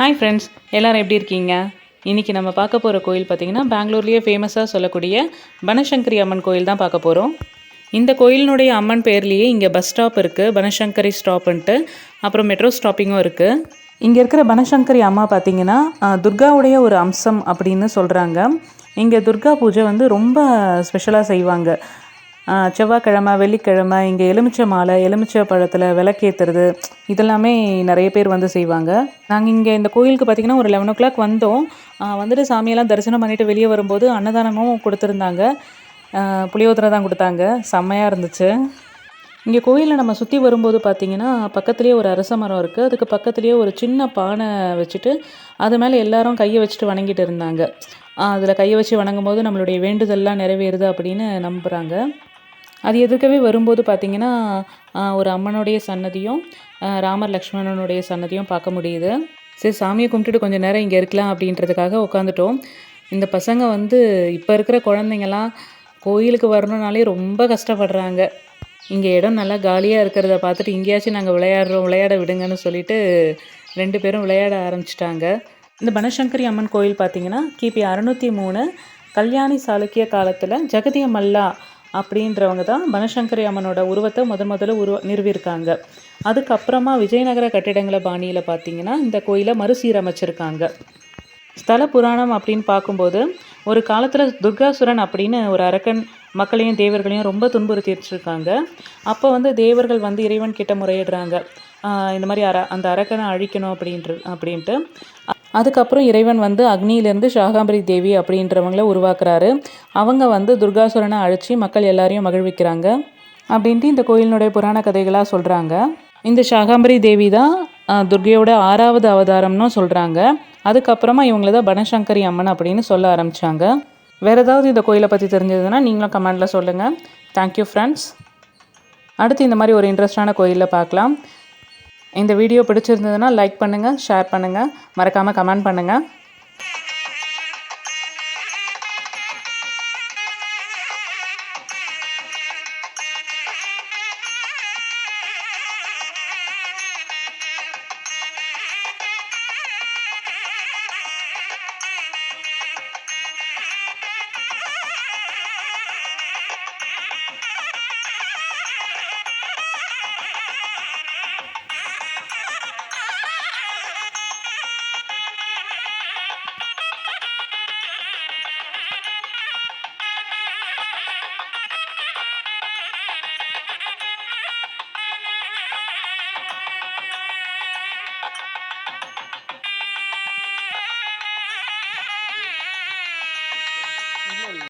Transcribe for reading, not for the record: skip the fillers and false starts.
Hi friends, எல்லோரும் எப்படி இருக்கீங்க? இன்றைக்கி நம்ம பார்க்க போகிற கோயில் பார்த்திங்கன்னா பெங்களூர்லேயே ஃபேமஸாக சொல்லக்கூடிய பனசங்கரி அம்மன் கோயில் தான் பார்க்க போகிறோம். இந்த கோயிலினுடைய அம்மன் பேர்லேயே இங்கே பஸ் ஸ்டாப் இருக்குது, பனசங்கரி ஸ்டாப்புன்ட்டு. அப்புறம் மெட்ரோ ஸ்டாப்பிங்கும் இருக்குது. இங்கே இருக்கிற பனசங்கரி அம்மா பார்த்திங்கன்னா துர்காவுடைய ஒரு அம்சம் அப்படின்னு சொல்கிறாங்க. இங்கே துர்கா பூஜை வந்து ரொம்ப ஸ்பெஷலாக செய்வாங்க. செவ்வாய்க்கிழமை, வெள்ளிக்கிழமை இங்கே எலுமிச்சை மாலை, எலுமிச்சை பழத்தில் விளக்கேற்றுறது இதெல்லாமே நிறைய பேர் வந்து செய்வாங்க. நாங்கள் இங்கே இந்த கோயிலுக்கு பார்த்திங்கன்னா ஒரு 11 o'clock வந்தோம். வந்துட்டு சாமியெல்லாம் தரிசனம் பண்ணிவிட்டு வெளியே வரும்போது அன்னதானமும் கொடுத்துருந்தாங்க. புளியோதரை தான் கொடுத்தாங்க. செம்மையாக இருந்துச்சு. இங்கே கோயிலில் நம்ம சுற்றி வரும்போது பார்த்திங்கன்னா பக்கத்துலேயே ஒரு அரச மரம் இருக்குது. அதுக்கு பக்கத்துலேயே ஒரு சின்ன பானை வச்சுட்டு அது மேலே எல்லாரும் கையை வச்சுட்டு வணங்கிட்டு இருந்தாங்க. அதில் கையை வச்சு வணங்கும் போது நம்மளுடைய வேண்டுதல்லாம் நிறைவேறுது அப்படின்னு நம்புகிறாங்க. அது எதுக்கவே வரும்போது பார்த்திங்கன்னா ஒரு அம்மனுடைய சன்னதியும் ராமர் லக்ஷ்மணனுடைய சன்னதியும் பார்க்க முடியுது. சரி, சாமியை கும்பிட்டுட்டு கொஞ்சம் நேரம் இங்கே இருக்கலாம் அப்படின்றதுக்காக உட்காந்துட்டோம். இந்த பசங்க வந்து இப்போ இருக்கிற குழந்தைங்கள்லாம் கோயிலுக்கு வரணுன்னாலே ரொம்ப கஷ்டப்படுறாங்க. இங்கே இடம் நல்லா காலியாக இருக்கிறத பார்த்துட்டு இங்கேயாச்சும் நாங்கள் விளையாட விடுங்கன்னு சொல்லிட்டு 2 பேரும் விளையாட ஆரம்பிச்சிட்டாங்க. இந்த பனசங்கரி அம்மன் கோயில் பார்த்திங்கன்னா கிபி 603 கல்யாணி சாளுக்கிய காலத்தில் ஜெகதிய மல்லா அப்படின்றவங்க தான் பனசங்கரி அம்மனோட உருவத்தை முதல்ல நிறுவியிருக்காங்க. அதுக்கப்புறமா விஜயநகர கட்டிடங்களை பாணியில் பார்த்திங்கன்னா இந்த கோயிலை மறுசீரமைச்சிருக்காங்க. ஸ்தல புராணம் அப்படின்னு பார்க்கும்போது ஒரு காலத்தில் துர்காசுரன் அப்படின்னு ஒரு அரக்கன் மக்களையும் தேவர்களையும் ரொம்ப துன்புறுத்திட்டுருக்காங்க. அப்போ வந்து தேவர்கள் வந்து இறைவன் கிட்ட முறையிடுறாங்க, இந்த மாதிரி அந்த அரக்கனை அழிக்கணும் அப்படின்ட்டு. அதுக்கப்புறம் இறைவன் வந்து அக்னியிலேருந்து ஷாகாம்பரி தேவி அப்படின்றவங்கள உருவாக்குறாரு. அவங்க வந்து துர்காசுரனை அழித்து மக்கள் எல்லாரையும் மகிழ்விக்கிறாங்க அப்படின்ட்டு இந்த கோயிலினுடைய புராண கதைகளாக சொல்கிறாங்க. இந்த ஷாகாம்பரி தேவி தான் துர்கையோட 6வது அவதாரம்னு சொல்கிறாங்க. அதுக்கப்புறமா இவங்கள தான் பனசங்கரி அம்மன் அப்படின்னு சொல்ல ஆரம்பித்தாங்க. வேறு ஏதாவது இந்த கோயிலை பற்றி தெரிஞ்சதுன்னா நீங்களும் கமெண்டில் சொல்லுங்கள். Thank you friends. அடுத்து இந்த மாதிரி ஒரு இன்ட்ரெஸ்டான கோயிலில் பார்க்கலாம். இந்த வீடியோ பிடிச்சிருந்ததுன்னா லைக் பண்ணுங்கள், ஷேர் பண்ணுங்கள், மறக்காமல் கமெண்ட் பண்ணுங்கள்.